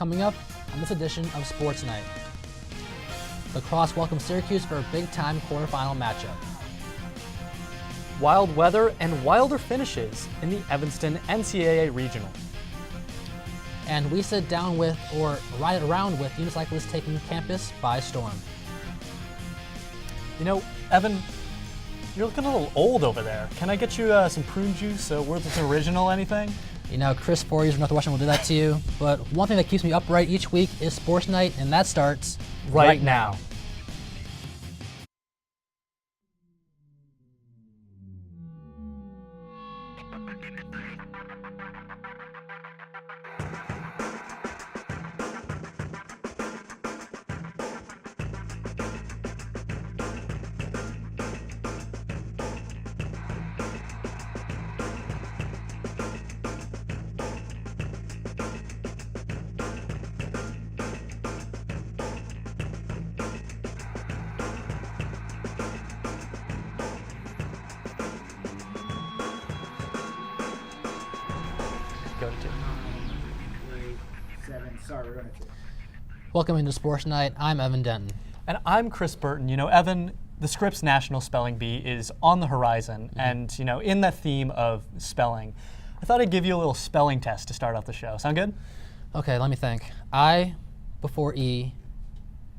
Coming up on this edition of Sports Night, Lacrosse welcomes Syracuse for a big-time quarterfinal matchup. Wild weather and wilder finishes in the Evanston NCAA Regional. And we sit down with, or ride around with, unicyclists taking campus by storm. You know, Evan, you're looking a little old over there. Can I get you some prune juice, Worthington Original, anything? You know, Chris Voorhees from Northwestern will do that to you, but one thing that keeps me upright each week is Sports Night, and that starts right now. Welcome into Sports Night. I'm Evan Denton. And I'm Chris Burton. You know, Evan, the Scripps National Spelling Bee is on the horizon. And, you know, in that theme of spelling, I thought I'd give you a little spelling test to start out the show. Sound good? Okay, let me think. I before E,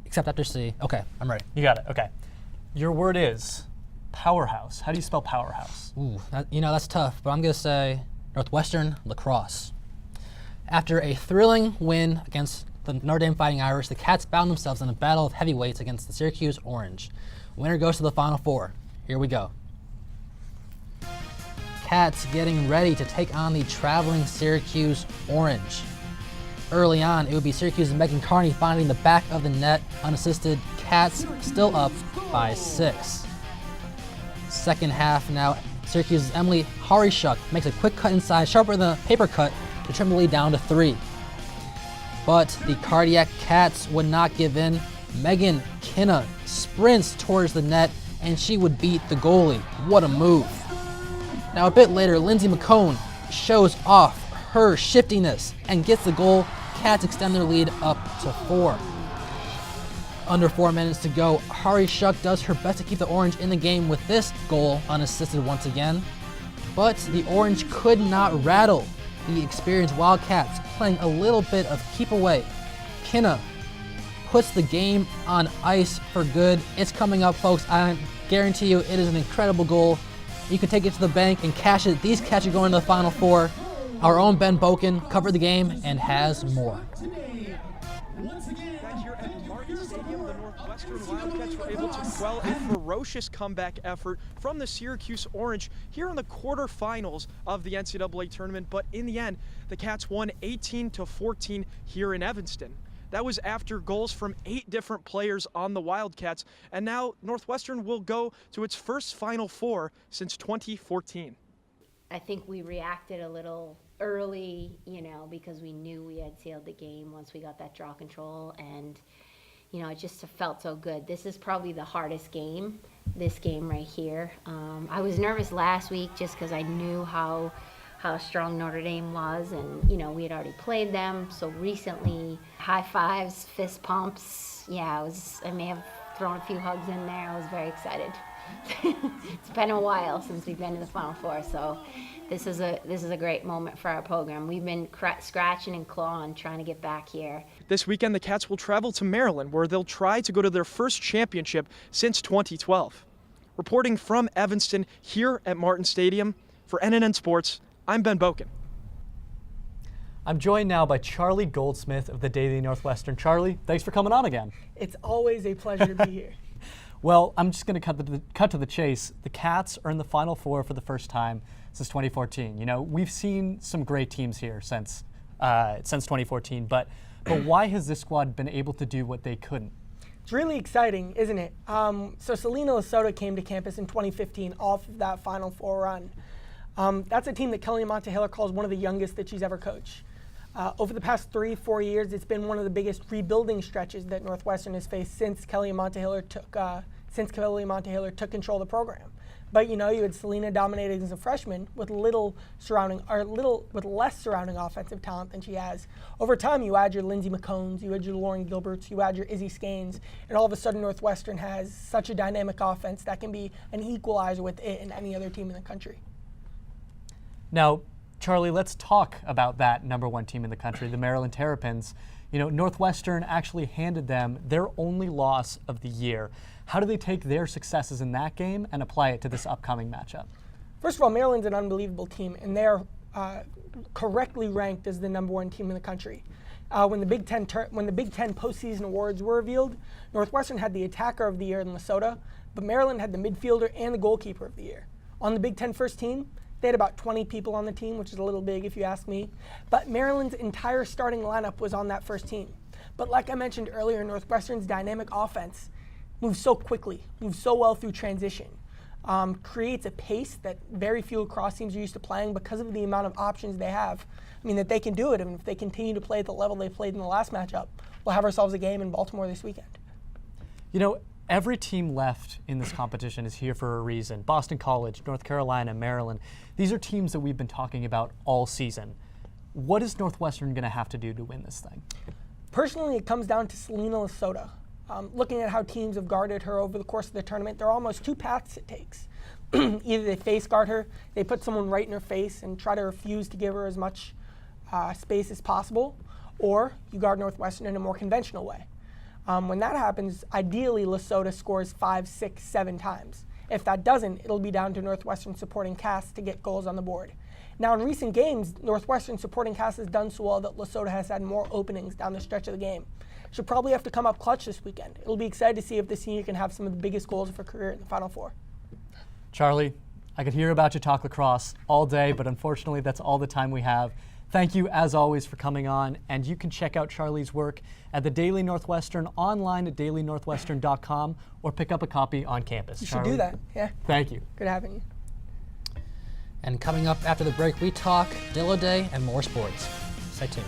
except after C. Okay, I'm ready. You got it. Okay. Your word is powerhouse. How do you spell powerhouse? Ooh, that's tough, but I'm going to say Northwestern Lacrosse. After a thrilling win against the Notre Dame Fighting Irish, the Cats found themselves in a battle of heavyweights against the Syracuse Orange. Winner goes to the Final Four. Here we go. Cats getting ready to take on the traveling Syracuse Orange. Early on, it would be Syracuse's Megan Carney finding the back of the net unassisted. Cats still up by 6. Second half now, Syracuse's Emily Harishuk makes a quick cut inside, sharper than a paper cut, to trim the lead down to 3. But the Cardiac Cats would not give in. Megan Kinna sprints towards the net, and she would beat the goalie. What a move. Now a bit later, Lindsay McCone shows off her shiftiness and gets the goal. Cats extend their lead up to 4. Under 4 minutes to go, Hari Shuck does her best to keep the Orange in the game with this goal unassisted once again. But the Orange could not rattle the experienced Wildcats, playing a little bit of keep away. Kinna puts the game on ice for good. It's coming up, folks. I guarantee you it is an incredible goal. You can take it to the bank and cash it. These Cats are going to the Final Four. Our own Ben Boken covered the game and has more. Northwestern Wildcats were able to quell a ferocious comeback effort from the Syracuse Orange here in the quarterfinals of the NCAA tournament, but in the end, the Cats won 18-14 here in Evanston. That was after goals from 8 different players on the Wildcats, and now Northwestern will go to its first Final Four since 2014. I think we reacted a little early, because we knew we had sealed the game once we got that draw control, and it just felt so good. This is probably the hardest game, this game right here. I was nervous last week just because I knew how strong Notre Dame was, and we had already played them so recently. High fives, fist pumps. Yeah, I may have thrown a few hugs in there. I was very excited. It's been a while since we've been to the Final Four, so this is a great moment for our program. We've been scratching and clawing trying to get back here. This weekend, the Cats will travel to Maryland, where they'll try to go to their first championship since 2012. Reporting from Evanston here at Martin Stadium, for NNN Sports, I'm Ben Boken. I'm joined now by Charlie Goldsmith of the Daily Northwestern. Charlie, thanks for coming on again. It's always a pleasure to be here. Well, I'm just going to cut to the chase. The Cats are in the Final Four for the first time since 2014. We've seen some great teams here since 2014, but why has this squad been able to do what they couldn't? It's really exciting, isn't it? So Selena Lasota came to campus in 2015 off of that Final Four run. That's a team that Kelly Montehiller calls one of the youngest that she's ever coached. Over the past 3-4 years, it's been one of the biggest rebuilding stretches that Northwestern has faced since Kelly Montehiller took control of the program. But you had Selena dominating as a freshman with less surrounding offensive talent than she has. Over time, you add your Lindsey McCombs, you add your Lauren Gilberts, you add your Izzy Scanes, and all of a sudden Northwestern has such a dynamic offense that can be an equalizer with it and any other team in the country. Now, Charlie, let's talk about that number 1 team in the country, the Maryland Terrapins. Northwestern actually handed them their only loss of the year. How do they take their successes in that game and apply it to this upcoming matchup? First of all, Maryland's an unbelievable team, and they're correctly ranked as the number 1 team in the country. When the Big Ten postseason awards were revealed, Northwestern had the attacker of the year in Lesotho, but Maryland had the midfielder and the goalkeeper of the year. On the Big Ten first team, they had about 20 people on the team, which is a little big if you ask me. But Maryland's entire starting lineup was on that first team. But like I mentioned earlier, Northwestern's dynamic offense moves so quickly, moves so well through transition, creates a pace that very few lacrosse teams are used to playing because of the amount of options they have. That they can do it, and if they continue to play at the level they played in the last matchup, we'll have ourselves a game in Baltimore this weekend. Every team left in this competition is here for a reason. Boston College, North Carolina, Maryland. These are teams that we've been talking about all season. What is Northwestern going to have to do to win this thing? Personally, it comes down to Selena Lesotho. Looking at how teams have guarded her over the course of the tournament, there are almost 2 paths it takes. Either they face guard her, they put someone right in her face and try to refuse to give her as much space as possible, or you guard Northwestern in a more conventional way. When that happens, ideally Lesotho scores 5, 6, 7 times. If that doesn't, it'll be down to Northwestern supporting cast to get goals on the board. Now in recent games, Northwestern supporting cast has done so well that Lesotho has had more openings down the stretch of the game. She'll probably have to come up clutch this weekend. It'll be exciting to see if the senior can have some of the biggest goals of her career in the Final Four. Charlie, I could hear about you talk lacrosse all day, but unfortunately that's all the time we have. Thank you, as always, for coming on, and you can check out Charlie's work at the Daily Northwestern online at dailynorthwestern.com or pick up a copy on campus. You should do that, yeah. Thank you. Good having you. And coming up after the break, we talk Dillo Day and more sports. Stay tuned.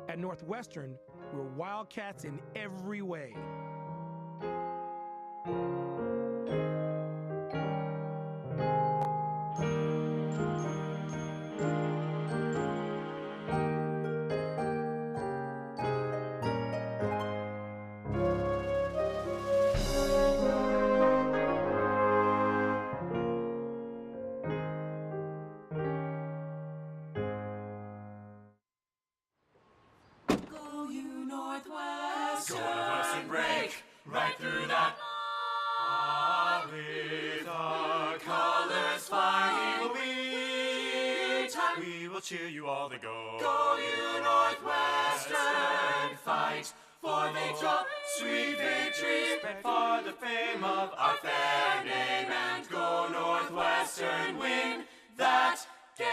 At Northwestern, we're Wildcats in every way. Northwestern break right through that. With our colors flying, we will cheer you all to go. Go you Northwestern, fight for victory, sweet victory, for the fame of our fair name, and go Northwestern, win that game.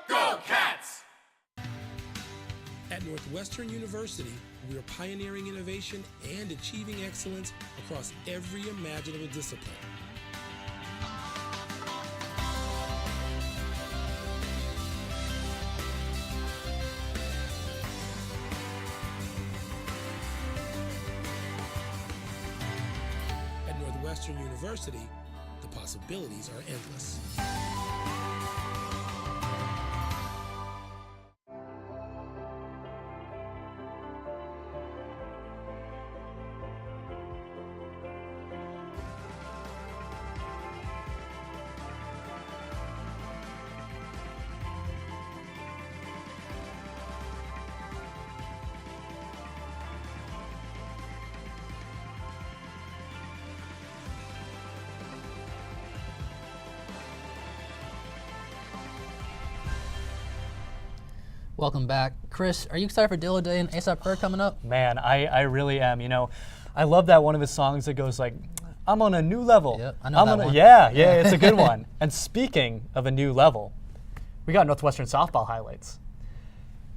Go Cats! At Northwestern University, we are pioneering innovation and achieving excellence across every imaginable discipline. At Northwestern University, the possibilities are endless. Welcome back. Chris, are you excited for Dillo Day and A$AP Ferg coming up? Man, I really am. You know, I love that one of his songs that goes like, I'm on a new level. Yep, I know that one. Yeah, it's a good one. And speaking of a new level, we got Northwestern softball highlights.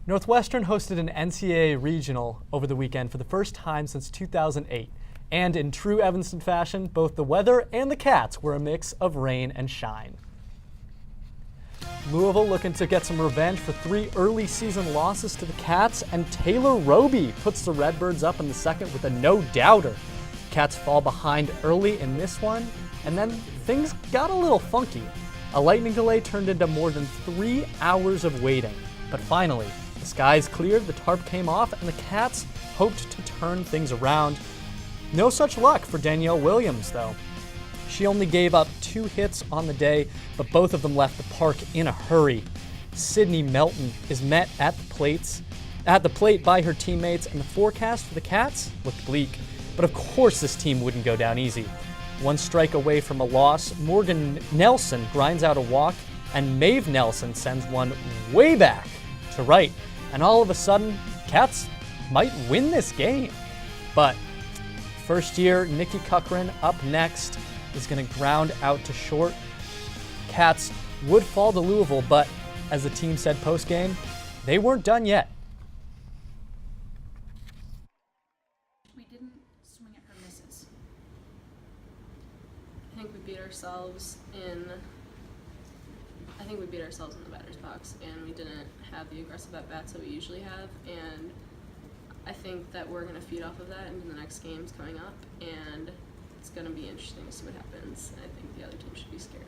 Northwestern hosted an NCAA regional over the weekend for the first time since 2008. And in true Evanston fashion, both the weather and the Cats were a mix of rain and shine. Louisville looking to get some revenge for 3 early season losses to the Cats, and Taylor Roby puts the Redbirds up in the second with a no-doubter. Cats fall behind early in this one, and then things got a little funky. A lightning delay turned into more than 3 hours of waiting. But finally, the skies cleared, the tarp came off, and the Cats hoped to turn things around. No such luck for Danielle Williams, though. She only gave up 2 hits on the day, but both of them left the park in a hurry. Sydney Melton is met at the plate by her teammates, and the forecast for the Cats looked bleak. But of course this team wouldn't go down easy. 1 strike away from a loss, Morgan Nelson grinds out a walk, and Maeve Nelson sends one way back to right. And all of a sudden, Cats might win this game. But first year, Nikki Cochran up next is going to ground out to short. Cats would fall to Louisville, but as the team said post-game, they weren't done yet. We didn't swing at her misses. I think we beat ourselves in the batter's box, and we didn't have the aggressive at-bats that we usually have, and I think that we're going to feed off of that into the next games coming up, and it's going to be interesting to see what happens. I think the other team should be scared.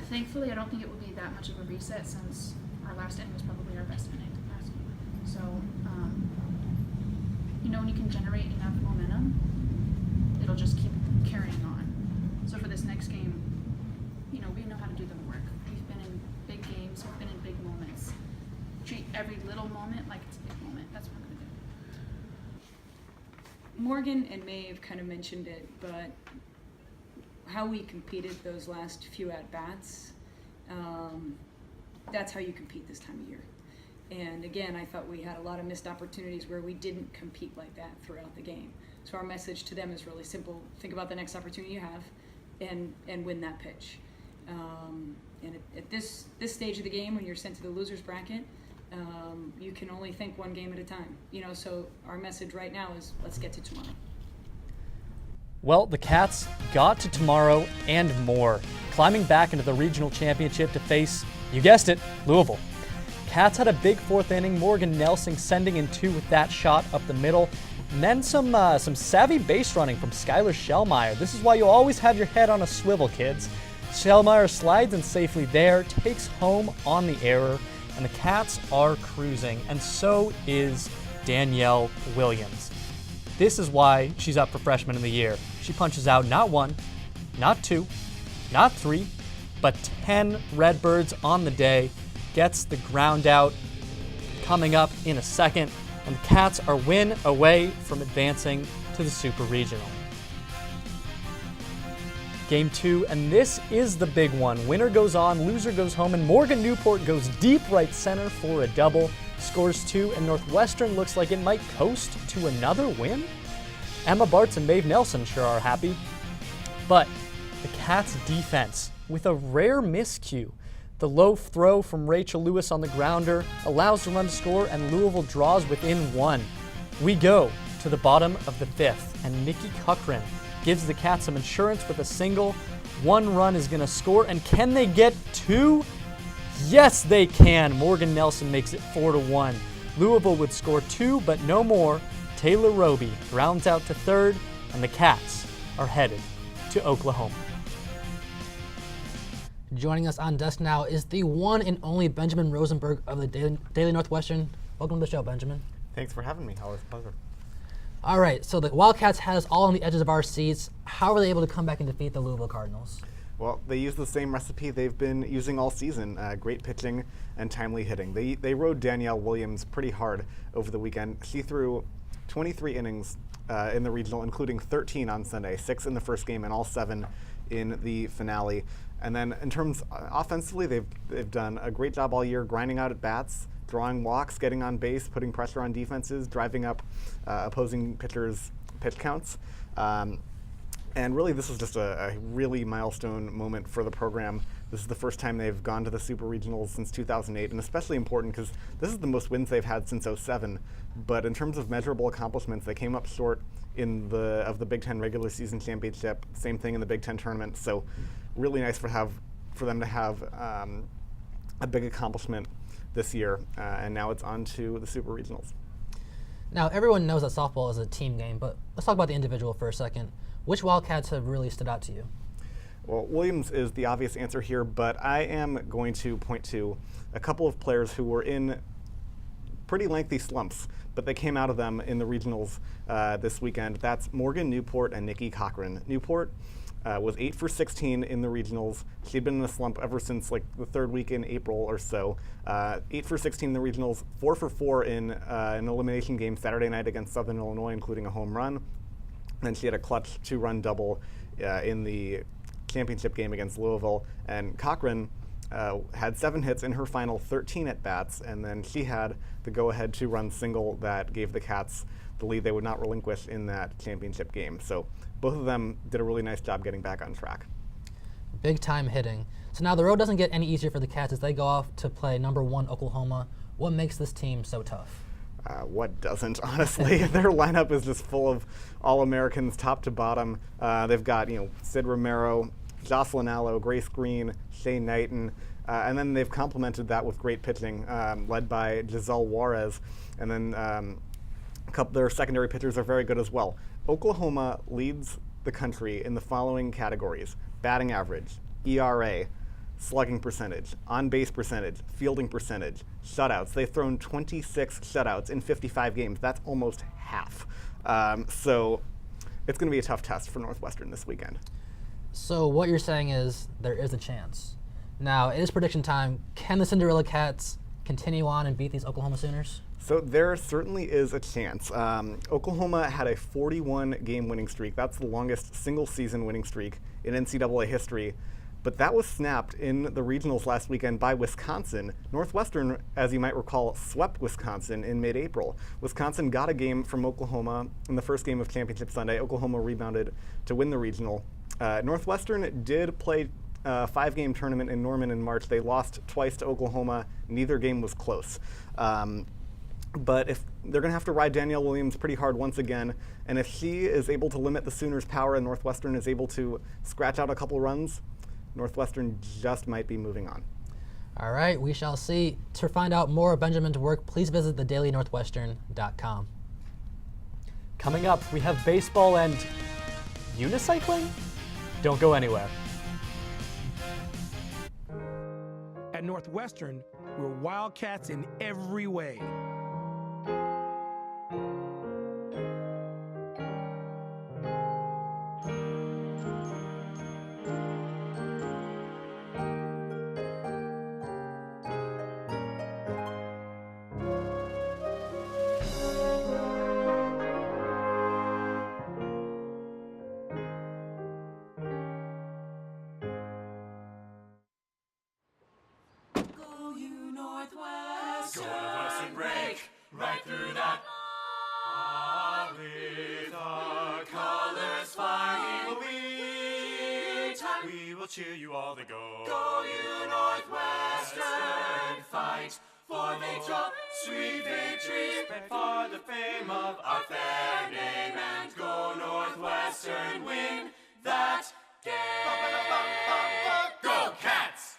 Thankfully, I don't think it will be that much of a reset since our last inning was probably our best inning last game. So, when you can generate enough momentum, it'll just keep carrying on. So for this next game, we know how to do the work. We've been in big games, we've been in big moments. Treat every little moment like it's a big moment. That's what I'm going to do. Morgan and Maeve kind of mentioned it, but how we competed those last few at-bats, that's how you compete this time of year. And again, I thought we had a lot of missed opportunities where we didn't compete like that throughout the game. So our message to them is really simple. Think about the next opportunity you have and win that pitch. And at this stage of the game, when you're sent to the loser's bracket, you can only think one game at a time. So our message right now is let's get to tomorrow. Well, the Cats got to tomorrow and more, climbing back into the regional championship to face, you guessed it, Louisville. Cats had a big 4th inning, Morgan Nelson sending in 2 with that shot up the middle, and then some savvy base running from Skylar Shellmeyer. This is why you always have your head on a swivel, kids. Shellmeyer slides in safely there, takes home on the error, and the Cats are cruising, and so is Danielle Williams. This is why she's up for Freshman of the Year. She punches out not 1, not 2, not 3, but 10 Redbirds on the day, gets the ground out coming up in a second, and the Cats are win away from advancing to the Super Regional. Game 2, and this is the big one. Winner goes on, loser goes home, and Morgan Newport goes deep right center for a double, scores 2, and Northwestern looks like it might coast to another win. Emma Bartz and Maeve Nelson sure are happy, but the Cats' defense, with a rare miscue, the low throw from Rachel Lewis on the grounder allows the run to score, and Louisville draws within 1. We go to the bottom of the 5th, and Nikki Cochran gives the Cats some insurance with a single. 1 run is going to score, and can they get 2? Yes, they can. Morgan Nelson makes it 4-1. Louisville would score 2, but no more. Taylor Roby rounds out to 3rd, and the Cats are headed to Oklahoma. Joining us on desk now is the one and only Benjamin Rosenberg of the Daily Northwestern. Welcome to the show, Benjamin. Thanks for having me. Always a pleasure. All right, so the Wildcats had us all on the edges of our seats. How were they able to come back and defeat the Louisville Cardinals? Well, they used the same recipe they've been using all season, great pitching and timely hitting. They rode Danielle Williams pretty hard over the weekend. She threw 23 innings in the regional, including 13 on Sunday, 6 in the first game and all 7 in the finale. And then in terms offensively, they've done a great job all year, grinding out at bats, drawing walks, getting on base, putting pressure on defenses, driving up opposing pitchers' pitch counts. And really, this was just a really milestone moment for the program. This is the first time they've gone to the Super Regionals since 2008, and especially important because this is the most wins they've had since 2007. But in terms of measurable accomplishments, they came up short of the Big Ten regular season championship. Same thing in the Big Ten tournament. So really nice for them to have a big accomplishment this year, and now it's on to the Super Regionals. Now, everyone knows that softball is a team game, but let's talk about the individual for a second. Which Wildcats have really stood out to you? Well, Williams is the obvious answer here, but I am going to point to a couple of players who were in pretty lengthy slumps, but they came out of them in the regionals this weekend. That's Morgan Newport and Nikki Cochran. Newport was 8 for 16 in the regionals. She'd been in a slump ever since like the third week in April or so. 8 for 16 in the regionals, 4 for 4 in an elimination game Saturday night against Southern Illinois, including a home run. Then she had a clutch 2-run double in the championship game against Louisville. And Cochran had 7 hits in her final 13 at-bats, and then she had the go-ahead 2-run single that gave the Cats the lead they would not relinquish in that championship game. So both of them did a really nice job getting back on track. Big time hitting. So now the road doesn't get any easier for the Cats as they go off to play number 1 Oklahoma. What makes this team so tough? What doesn't, honestly? Their lineup is just full of All-Americans top to bottom. They've got, Sid Romero, Jocelyn Allo, Grace Green, Shane Knighton, and then they've complemented that with great pitching, led by Giselle Juarez. And then their secondary pitchers are very good as well. Oklahoma leads the country in the following categories: batting average, ERA, slugging percentage, on-base percentage, fielding percentage, shutouts. They've thrown 26 shutouts in 55 games. That's almost half. So it's going to be a tough test for Northwestern this weekend. So what you're saying is there is a chance. Now, it is prediction time. Can the Cinderella Cats continue on and beat these Oklahoma Sooners? So there certainly is a chance. Oklahoma had a 41-game winning streak. That's the longest single-season winning streak in NCAA history. But that was snapped in the regionals last weekend by Wisconsin. Northwestern, as you might recall, swept Wisconsin in mid-April. Wisconsin got a game from Oklahoma in the first game of Championship Sunday. Oklahoma rebounded to win the regional. Northwestern did play a 5-game tournament in Norman in March. They lost twice to Oklahoma. Neither game was close. But if they're going to have to ride Danielle Williams pretty hard once again, and if she is able to limit the Sooners' power and Northwestern is able to scratch out a couple runs, Northwestern just might be moving on. All right, we shall see. To find out more of Benjamin's work, please visit thedailynorthwestern.com. Coming up, we have baseball and unicycling? Don't go anywhere. At Northwestern, we're Wildcats in every way. Go Northwestern, break right through that. With our colors flying, we will cheer you all to go. Go you Northwestern, fight for victory, sweet victory, for the fame of our fair name, and go Northwestern, win that game. Go Cats!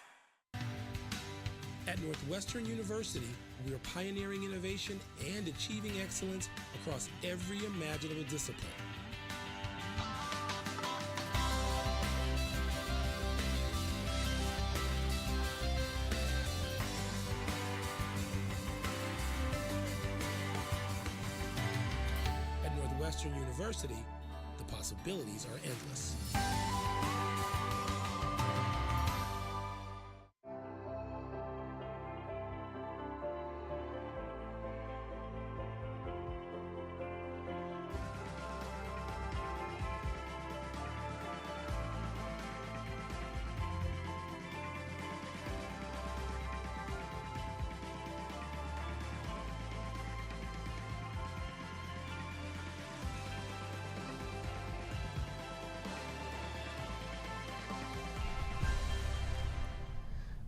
At Northwestern University, we are pioneering innovation and achieving excellence across every imaginable discipline. At Northwestern University, the possibilities are endless.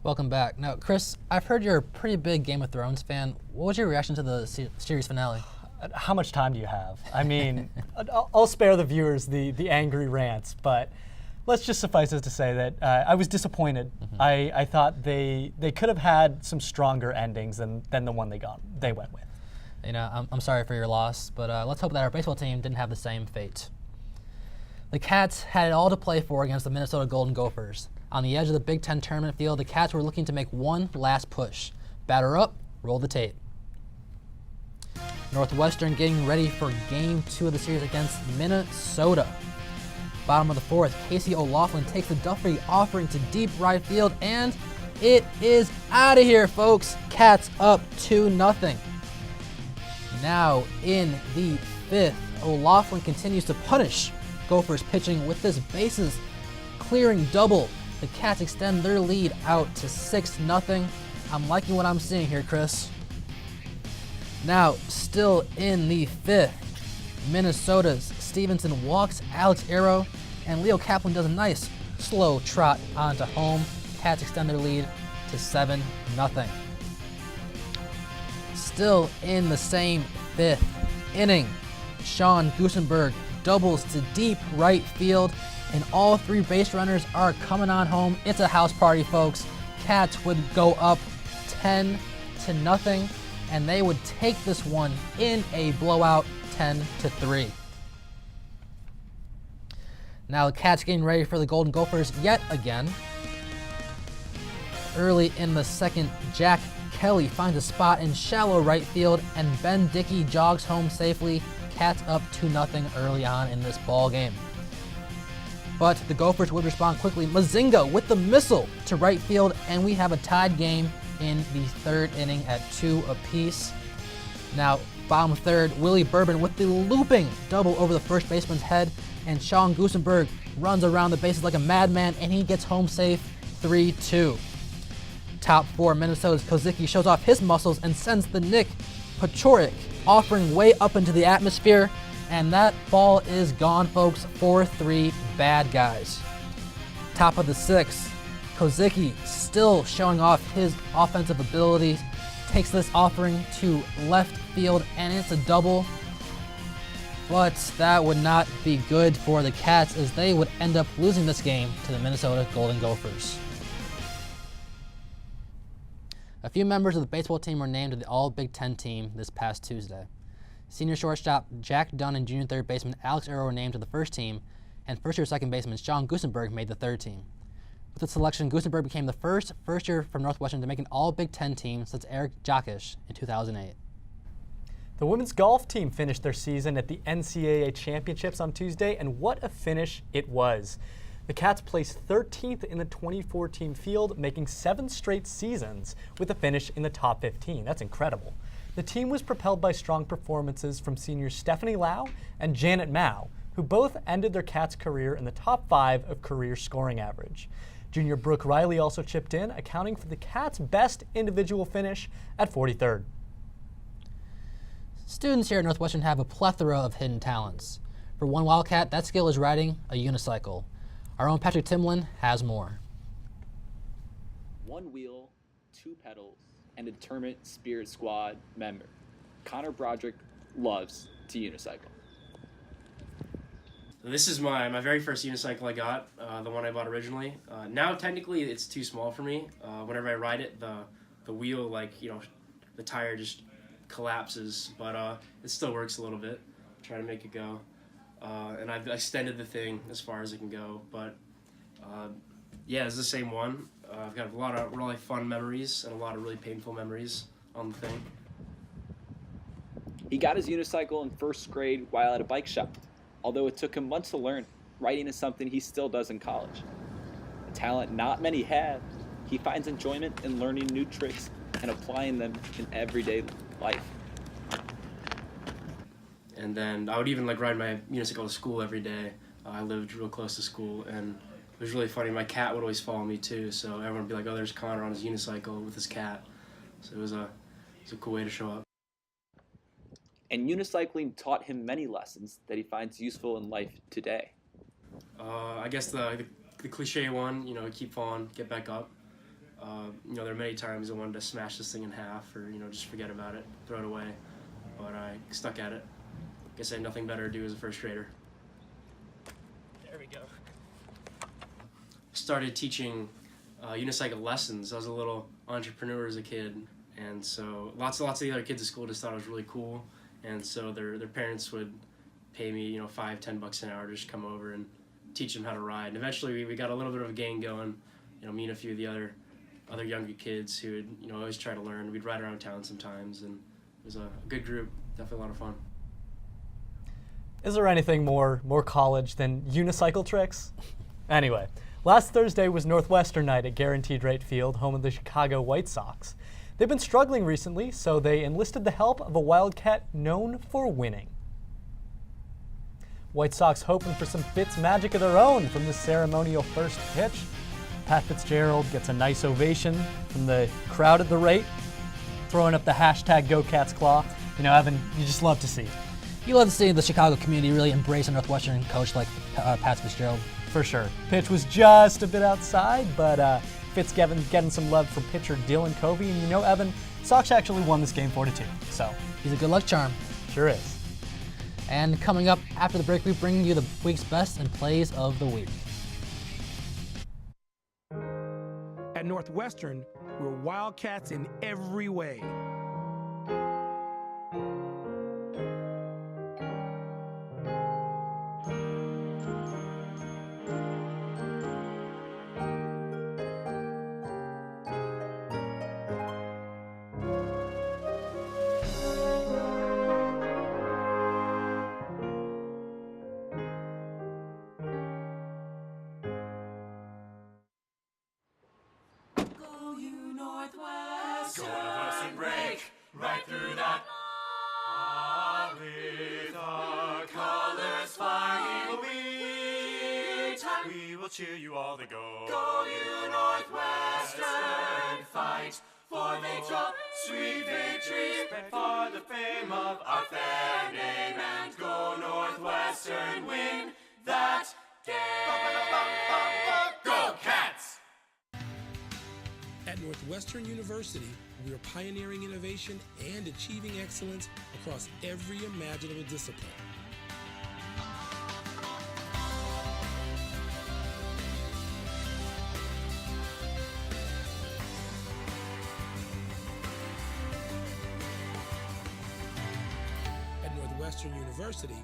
Welcome back. Now, Chris, I've heard you're a pretty big Game of Thrones fan. What was your reaction to the series finale? How much time do you have? I mean, I'll spare the viewers the angry rants, but let's just suffice it to say that I was disappointed. Mm-hmm. I thought they could have had some stronger endings than the one they went with. You know, I'm sorry for your loss, but let's hope that our baseball team didn't have the same fate. The Cats had it all to play for against the Minnesota Golden Gophers. On the edge of the Big Ten tournament field, the Cats were looking to make one last push. Batter up, roll the tape. Northwestern getting ready for Game 2 of the series against Minnesota. Bottom of the fourth, Casey O'Laughlin takes the Duffy offering to deep right field, and it is out of here, folks. Cats up 2-0. Now in the fifth, O'Laughlin continues to punish Gophers pitching with this bases clearing double. The Cats extend their lead out to 6-0. I'm liking what I'm seeing here, Chris. Now, still in the fifth, Minnesota's Stevenson walks Alex Arrow, and Leo Kaplan does a nice slow trot onto home. Cats extend their lead to 7-0. Still in the same fifth inning, Sean Gusenberg doubles to deep right field, and all three base runners are coming on home. It's a house party, folks. Cats would go up 10-0, and they would take this one in a blowout 10-3. Now the Cats getting ready for the Golden Gophers yet again. Early in the second, Jack Kelly finds a spot in shallow right field, and Ben Dickey jogs home safely. Cats up 2-0 early on in this ball game. But the Gophers would respond quickly. Mazinga with the missile to right field, and we have a tied game in the third inning at 2 apiece. Now, bottom third, Willie Bourbon with the looping double over the first baseman's head, and Sean Gusenberg runs around the bases like a madman, and he gets home safe 3-2. Top four, Minnesota's Kozicki shows off his muscles and sends the Nick Pachorik offering way up into the atmosphere, and that ball is gone, folks. 4-3 bad guys. Top of the sixth, Kozicki still showing off his offensive abilities, takes this offering to left field, and it's a double. But that would not be good for the Cats, as they would end up losing this game to the Minnesota Golden Gophers. A few members of the baseball team were named to the All-Big Ten team this past Tuesday. Senior shortstop Jack Dunn and junior third baseman Alex Arrow were named to the first team, and first-year second baseman Sean Gusenberg made the third team. With the selection, Gusenberg became the first-year from Northwestern to make an All-Big Ten team since Eric Jockish in 2008. The women's golf team finished their season at the NCAA Championships on Tuesday, and what a finish it was. The Cats placed 13th in the 2014 field, making 7 straight seasons with a finish in the top 15. That's incredible. The team was propelled by strong performances from seniors Stephanie Lau and Janet Mao, who both ended their Cats career in the top 5 of career scoring average. Junior Brooke Riley also chipped in, accounting for the Cats' best individual finish at 43rd. Students here at Northwestern have a plethora of hidden talents. For one Wildcat, that skill is riding a unicycle. Our own Patrick Timlin has more. 1 wheel, 2 pedals, and a determined Spirit Squad member. Connor Broderick loves to unicycle. This is my very first unicycle I got, the one I bought originally. Now technically it's too small for me. Whenever I ride it, the wheel, the tire just collapses, but it still works a little bit. Try to make it go. And I've extended the thing as far as it can go, but yeah, it's the same one. I've got a lot of really fun memories and a lot of really painful memories on the thing. He got his unicycle in first grade while at a bike shop. Although it took him months to learn, riding is something he still does in college. A talent not many have, he finds enjoyment in learning new tricks and applying them in everyday life. And then I would even ride my unicycle to school every day. I lived real close to school, and it was really funny. My cat would always follow me too, so everyone would be like, "Oh, there's Connor on his unicycle with his cat." So it was a cool way to show up. And unicycling taught him many lessons that he finds useful in life today. I guess the cliche one, keep falling, get back up. There are many times I wanted to smash this thing in half, or just forget about it, throw it away, but I stuck at it. Guess I had nothing better to do as a first grader. There we go. Started teaching unicycle lessons. I was a little entrepreneur as a kid, And so lots of the other kids at school just thought it was really cool. And so their parents would pay me, $5-10 an hour to just come over and teach them how to ride. And eventually we got a little bit of a gang going, me and a few of the other younger kids who would, always try to learn. We'd ride around town sometimes, and it was a good group, definitely a lot of fun. Is there anything more college than unicycle tricks? Anyway, last Thursday was Northwestern night at Guaranteed Rate Field, home of the Chicago White Sox. They've been struggling recently, so they enlisted the help of a Wildcat known for winning. White Sox hoping for some Fitz magic of their own from the ceremonial first pitch. Pat Fitzgerald gets a nice ovation from the crowd at the rate, throwing up the hashtag #GoCatsClaw. Evan, you just love to see. You love to see the Chicago community really embrace a Northwestern coach like Pat Fitzgerald. For sure. Pitch was just a bit outside, but Fitz getting some love from pitcher Dylan Covey. And Evan, Sox actually won this game 4-2. So he's a good luck charm. Sure is. And coming up after the break, we bring you the week's best and plays of the week. At Northwestern, we're Wildcats in every way. Northwestern break right through that. With our colors flying, we will cheer you all to go. Go you Northwestern, fight for victory, sweet victory, spread for the fame of our fair name, and go Northwestern, win that game. Go Cats! At Northwestern University, we are pioneering innovation and achieving excellence across every imaginable discipline. At Northwestern University,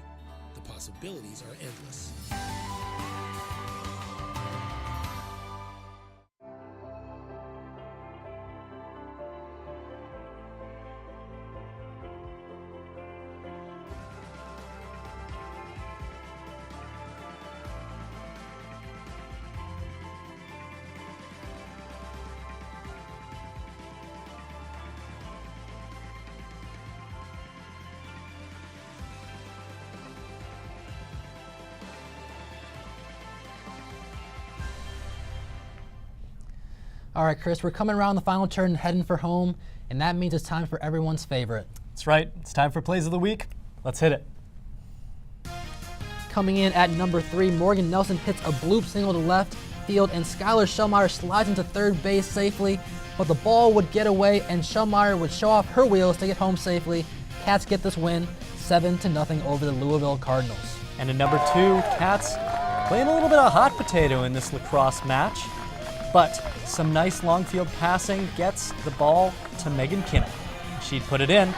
the possibilities are endless. All right, Chris, we're coming around the final turn and heading for home, and that means it's time for everyone's favorite. That's right. It's time for Plays of the Week. Let's hit it. Coming in at number 3, Morgan Nelson hits a bloop single to left field, and Skylar Schellmeyer slides into third base safely, but the ball would get away, and Schellmeyer would show off her wheels to get home safely. Cats get this win, 7-0 over the Louisville Cardinals. And at number 2, Cats playing a little bit of hot potato in this lacrosse match, but some nice long field passing gets the ball to Megan Kinnock. She'd put it in.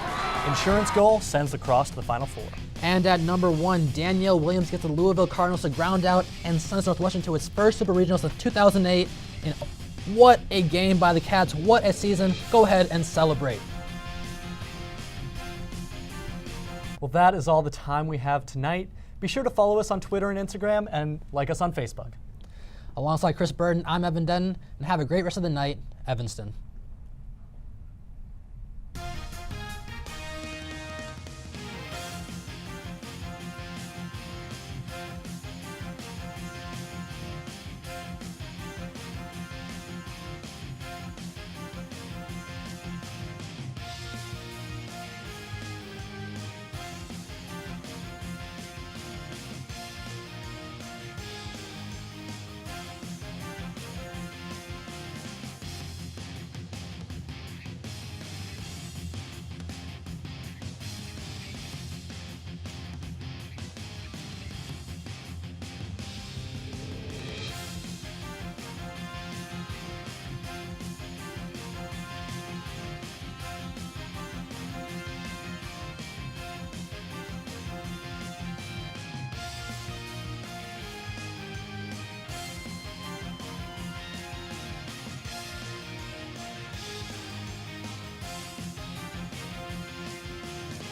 Insurance goal sends lacrosse to the Final Four. And at number 1, Danielle Williams gets the Louisville Cardinals to ground out and sends Northwestern to its first Super Regional since 2008. And what a game by the Cats. What a season. Go ahead and celebrate. Well, that is all the time we have tonight. Be sure to follow us on Twitter and Instagram and like us on Facebook. Alongside Chris Burden, I'm Evan Denton, and have a great rest of the night, Evanston.